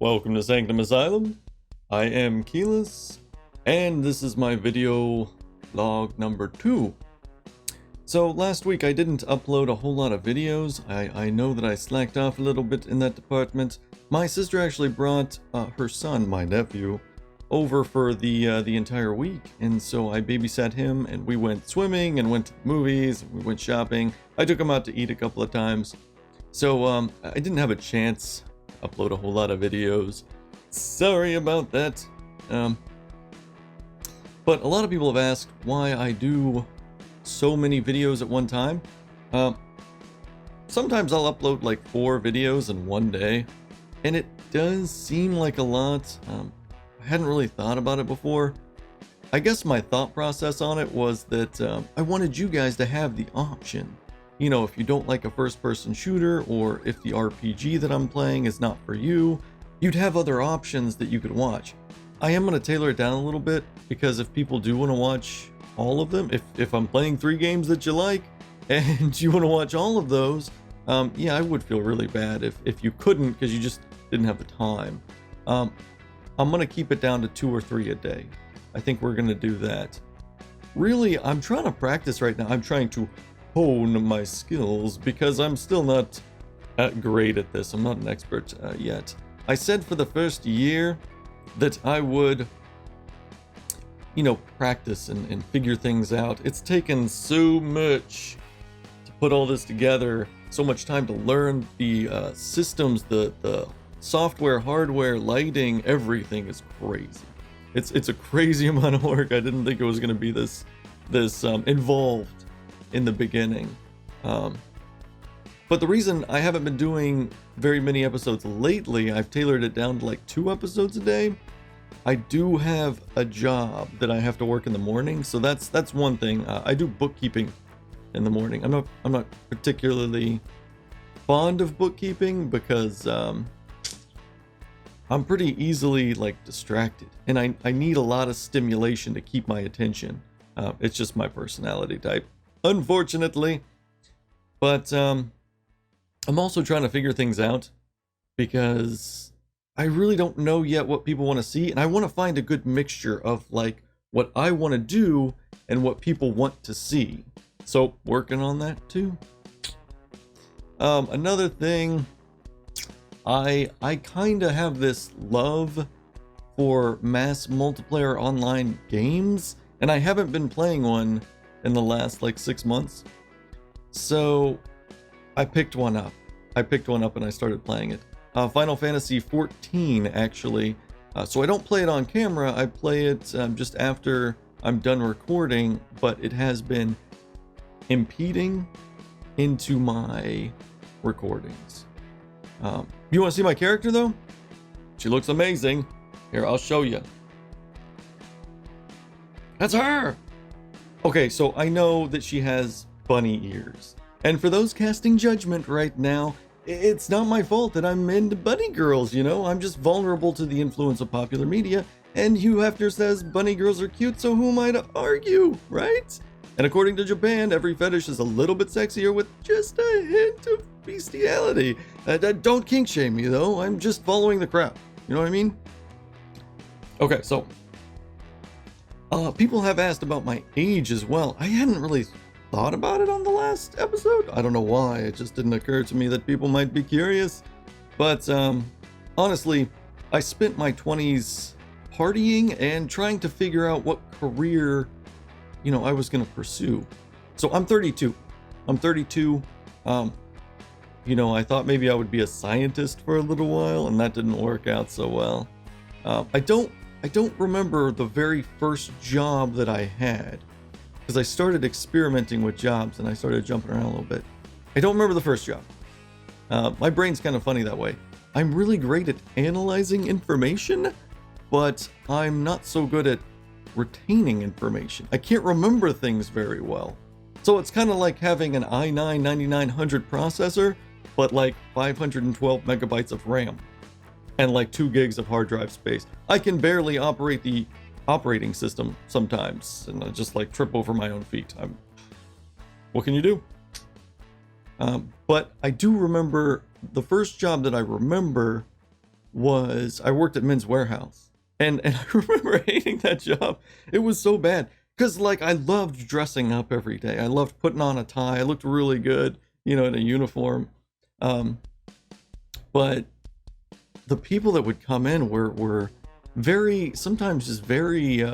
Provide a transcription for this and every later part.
Welcome to Sanctum Asylum. I am Keyless, and this is my video log number 2. So last week I didn't upload a whole lot of videos. I know that I slacked off a little bit in that department. My sister actually brought her son, my nephew, over for the entire week, and so I babysat him, and we went swimming and went to the movies, and we went shopping. I took him out to eat a couple of times. So I didn't have a chance to upload a whole lot of videos. Sorry about that. But a lot of people have asked why I do so many videos at one time. Sometimes I'll upload like 4 videos in one day, and it does seem like a lot. I hadn't really thought about it before. I guess my thought process on it was that I wanted you guys to have the option. You know, if you don't like a first-person shooter, or if the RPG that I'm playing is not for you, you'd have other options that you could watch. I am going to tailor it down a little bit, because if people do want to watch all of them, if I'm playing 3 games that you like, and you want to watch all of those, yeah, I would feel really bad if you couldn't, because you just didn't have the time. I'm going to keep it down to 2 or 3 a day. I think we're going to do that. Really, I'm trying to practice right now. I'm trying to hone my skills, because I'm still not great at this. I'm not an expert yet. I said for the first year that I would, you know, practice and figure things out. It's taken so much to put all this together, so much time to learn the systems, the software, hardware, lighting, everything is crazy. It's a crazy amount of work. I didn't think it was going to be this involved in the beginning. But the reason I haven't been doing very many episodes lately, I've tailored it down to like 2 episodes a day. I do have a job that I have to work in the morning, so that's one thing. I do bookkeeping in the morning. I'm not particularly fond of bookkeeping, because I'm pretty easily like distracted, and I need a lot of stimulation to keep my attention. It's just my personality type, unfortunately. But I'm also trying to figure things out, because I really don't know yet what people want to see, and I want to find a good mixture of like what I want to do and what people want to see. So working on that too. Another thing, I kind of have this love for mass multiplayer online games, and I haven't been playing one in the last like 6 months. So I picked one up. And I started playing it. Final Fantasy 14, actually. So I don't play it on camera. I play it just after I'm done recording, but it has been impeding into my recordings. You want to see my character, though? She looks amazing. Here, I'll show you. That's her! Okay, so I know that she has bunny ears. And for those casting judgment right now, it's not my fault that I'm into bunny girls, you know? I'm just vulnerable to the influence of popular media, and Hugh Hefner says bunny girls are cute, so who am I to argue, right? And according to Japan, every fetish is a little bit sexier with just a hint of bestiality. Don't kink shame me, though. I'm just following the crowd. You know what I mean? Okay, so people have asked about my age as well. I hadn't really thought about it on the last episode. I don't know why. It just didn't occur to me that people might be curious. But honestly, I spent my 20s partying and trying to figure out what career, you know, I was going to pursue. So I'm 32. You know, I thought maybe I would be a scientist for a little while, and that didn't work out so well. I don't remember the very first job that I had, because I started experimenting with jobs and I started jumping around a little bit. I don't remember the first job. My brain's kind of funny that way. I'm really great at analyzing information, but I'm not so good at retaining information. I can't remember things very well. So it's kind of like having an i9-9900 processor, but like 512 megabytes of RAM and like 2 gigs of hard drive space. I can barely operate the operating system sometimes, and I just like trip over my own feet. What can you do? But I do remember the first job that I remember was I worked at Men's Warehouse. And I remember hating that job. It was so bad. Because, like, I loved dressing up every day. I loved putting on a tie. I looked really good, you know, in a uniform. But the people that would come in were very, sometimes just very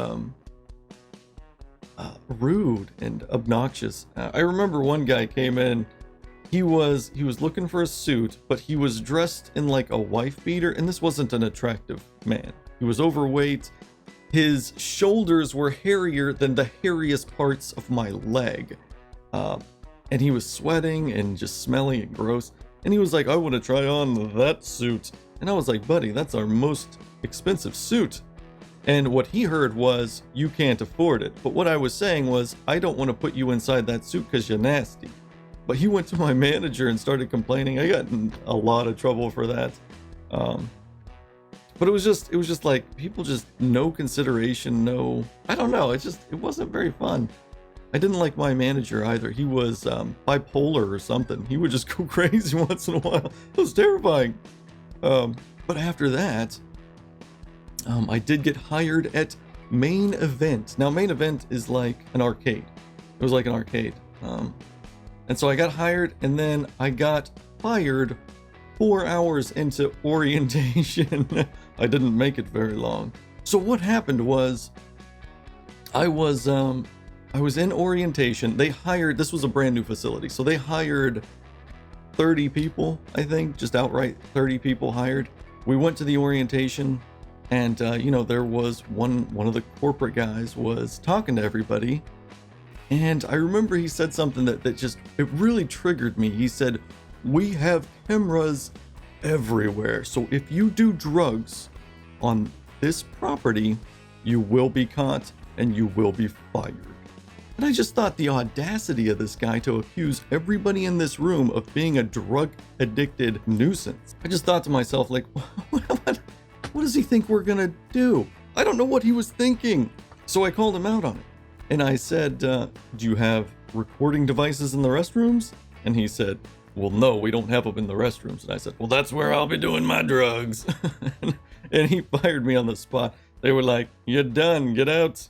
rude and obnoxious. I remember one guy came in. He was looking for a suit, but he was dressed in like a wife beater, and this wasn't an attractive man. He was overweight. His shoulders were hairier than the hairiest parts of my leg. And he was sweating and just smelly and gross. And he was like, I want to try on that suit. And I was like, buddy, that's our most expensive suit. And what he heard was, you can't afford it. But what I was saying was, I don't want to put you inside that suit because you're nasty. But he went to my manager and started complaining. I got in a lot of trouble for that. But it was just like, people just no consideration, no, I don't know. It wasn't very fun. I didn't like my manager either. He was bipolar or something. He would just go crazy once in a while. It was terrifying. But after that, I did get hired at Main Event. Now, Main Event is like an arcade. It was like an arcade. And so I got hired, and then I got fired 4 hours into orientation. I didn't make it very long. So what happened was, I was in orientation. They hired, this was a brand new facility, so they hired 30 people, I think, just outright 30 people hired. We went to the orientation, and you know, there was one of the corporate guys was talking to everybody, and I remember he said something that just, it really triggered me. He said, we have cameras everywhere, so if you do drugs on this property, you will be caught and you will be fired. And I just thought the audacity of this guy to accuse everybody in this room of being a drug addicted nuisance. I just thought to myself, like, what does he think we're gonna do? I don't know what he was thinking. So I called him out on it. And I said, do you have recording devices in the restrooms? And he said, well, no, we don't have them in the restrooms. And I said, well, that's where I'll be doing my drugs. And he fired me on the spot. They were like, you're done, get out.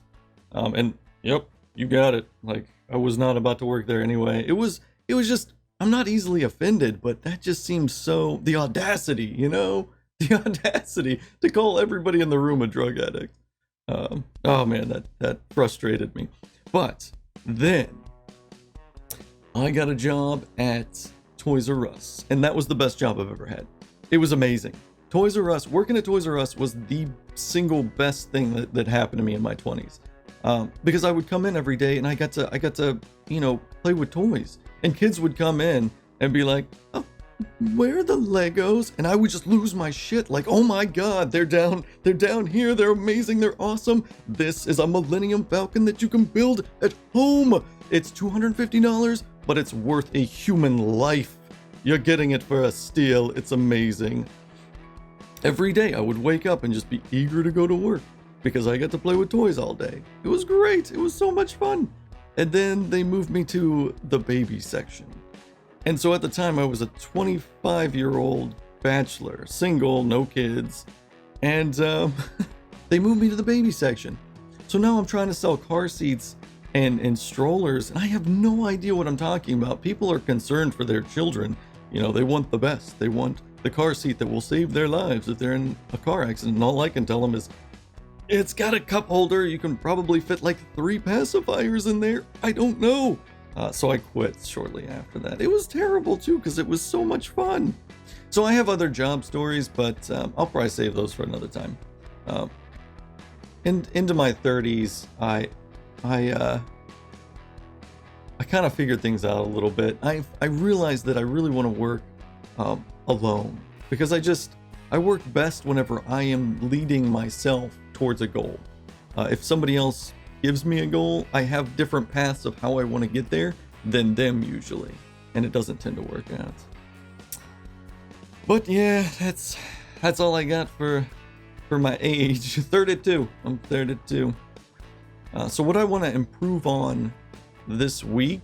And yep, you got it. Like, I was not about to work there anyway. It was just, I'm not easily offended, but that just seems so, the audacity, you know? The audacity to call everybody in the room a drug addict. Oh man, that frustrated me. But then I that job at Toys R Us, and that was the best job I've ever had. It was amazing. Toys R Us, working at Toys R Us was the single best thing that happened to me in my 20s. Because I would come in every day and I got to, you know, play with toys. And kids would come in and be like, oh, where are the Legos? And I would just lose my shit. Like, oh my God, they're down here. They're amazing. They're awesome. This is a Millennium Falcon that you can build at home. It's $250, but it's worth a human life. You're getting it for a steal. It's amazing. Every day I would wake up and just be eager to go to work because I got to play with toys all day. It was great. It was so much fun. And then they moved me to the baby section. And so at the time I was a 25-year-old bachelor, single, no kids. And they moved me to the baby section. So now I'm trying to sell car seats and strollers, and I have no idea what I'm talking about. People are concerned for their children. You know, they want the best. They want the car seat that will save their lives if they're in a car accident. And all I can tell them is, it's got a cup holder. You can probably fit like 3 pacifiers in there. I don't know. So I quit shortly after that. It was terrible too, because it was so much fun. So I have other job stories, but I'll probably save those for another time. Into my 30s, I kind of figured things out a little bit. I realized that I really want to work alone, because I work best whenever I am leading myself towards a goal. If somebody else gives me a goal, I have different paths of how I want to get there than them usually, and it doesn't tend to work out. But yeah, that's all I got for my age. 32. I'm 32. So what I want to improve on this week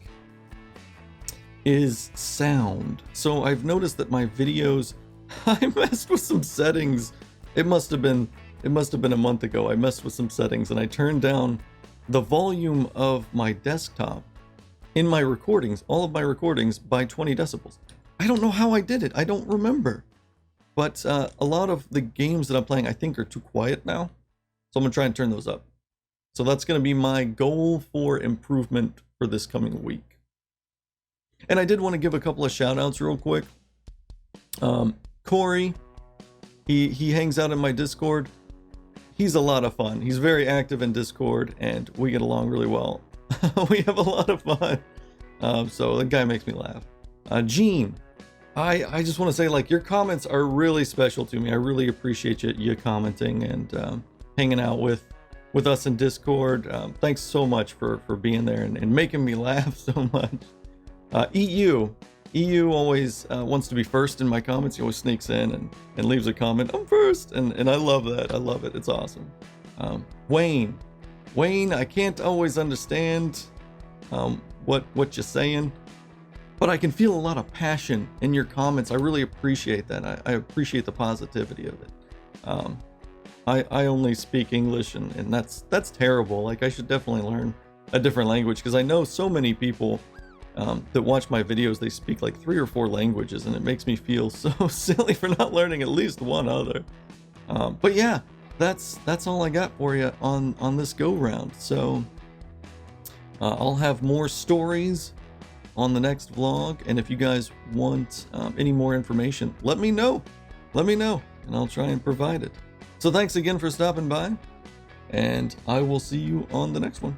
is sound. So I've noticed that my videos I messed with some settings. It must have been a month ago. I messed with some settings and I turned down the volume of my desktop in my recordings, all of my recordings, by 20 decibels. I don't know how I did it. I don't remember. But a lot of the games that I'm playing, I think, are too quiet now. So I'm going to try and turn those up. So that's going to be my goal for improvement for this coming week. And I did want to give a couple of shout outs real quick. Corey, he hangs out in my Discord. He's a lot of fun. He's very active in Discord and we get along really well. We have a lot of fun. So the guy makes me laugh. Gene, I just want to say, like, your comments are really special to me. I really appreciate you commenting and hanging out with us in Discord. Thanks so much for being there and making me laugh so much. EU always wants to be first in my comments. He always sneaks in and leaves a comment. I'm first, and I love that. I love it. It's awesome. Wayne, I can't always understand what you're saying, but I can feel a lot of passion in your comments. I really appreciate that. I appreciate the positivity of it. I only speak English, and that's terrible. Like, I should definitely learn a different language, because I know so many people that watch my videos, they speak like 3 or 4 languages, and it makes me feel so silly for not learning at least one other. But yeah, that's all I got for you on this go round. So I'll have more stories on the next vlog, and if you guys want any more information, let me know, and I'll try and provide it. So thanks again for stopping by, and I will see you on the next one.